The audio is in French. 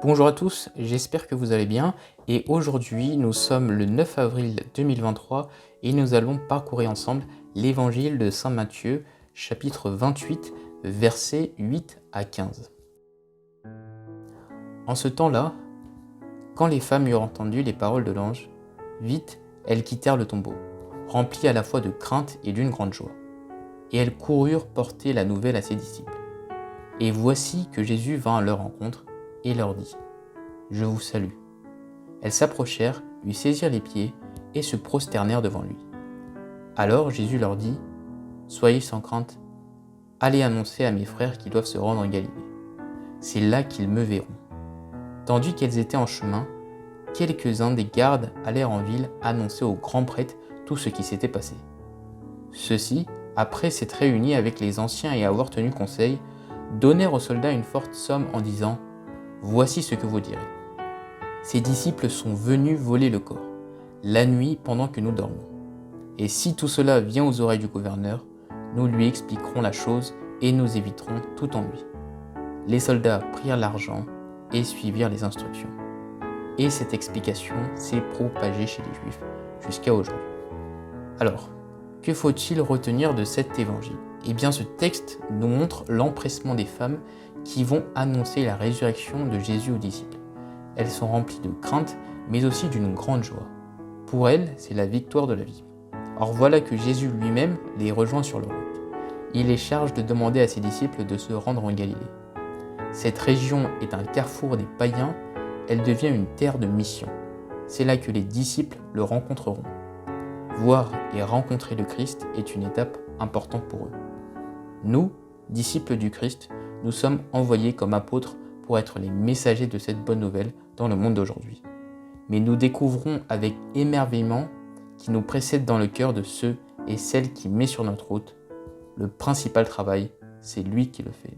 Bonjour à tous, j'espère que vous allez bien et aujourd'hui nous sommes le 9 avril 2023 et nous allons parcourir ensemble l'évangile de Saint Matthieu, chapitre 28, versets 8 à 15. En ce temps-là, quand les femmes eurent entendu les paroles de l'ange, vite elles quittèrent le tombeau, remplies à la fois de crainte et d'une grande joie. Et elles coururent porter la nouvelle à ses disciples. Et voici que Jésus vint à leur rencontre et leur dit : « Je vous salue. » Elles s'approchèrent, lui saisirent les pieds et se prosternèrent devant lui. Alors Jésus leur dit : « Soyez sans crainte, allez annoncer à mes frères qu'ils doivent se rendre en Galilée. C'est là qu'ils me verront. » Tandis qu'elles étaient en chemin, quelques-uns des gardes allèrent en ville annoncer au grand prêtre tout ce qui s'était passé. Ceux-ci, après s'être réunis avec les anciens et avoir tenu conseil, donnèrent aux soldats une forte somme en disant : « Voici ce que vous direz. Ces disciples sont venus voler le corps, la nuit pendant que nous dormons. Et si tout cela vient aux oreilles du gouverneur, nous lui expliquerons la chose et nous éviterons tout ennui. » Les soldats prirent l'argent et suivirent les instructions. Et cette explication s'est propagée chez les Juifs jusqu'à aujourd'hui. Alors, que faut-il retenir de cet évangile ? Eh bien, ce texte nous montre l'empressement des femmes qui vont annoncer la résurrection de Jésus aux disciples. Elles sont remplies de crainte, mais aussi d'une grande joie. Pour elles, c'est la victoire de la vie. Or voilà que Jésus lui-même les rejoint sur leur route. Il les charge de demander à ses disciples de se rendre en Galilée. Cette région est un carrefour des païens, elle devient une terre de mission. C'est là que les disciples le rencontreront. Voir et rencontrer le Christ est une étape importante pour eux. Nous, disciples du Christ, nous sommes envoyés comme apôtres pour être les messagers de cette bonne nouvelle dans le monde d'aujourd'hui. Mais nous découvrons avec émerveillement qui nous précède dans le cœur de ceux et celles qui met sur notre route. Le principal travail, c'est lui qui le fait.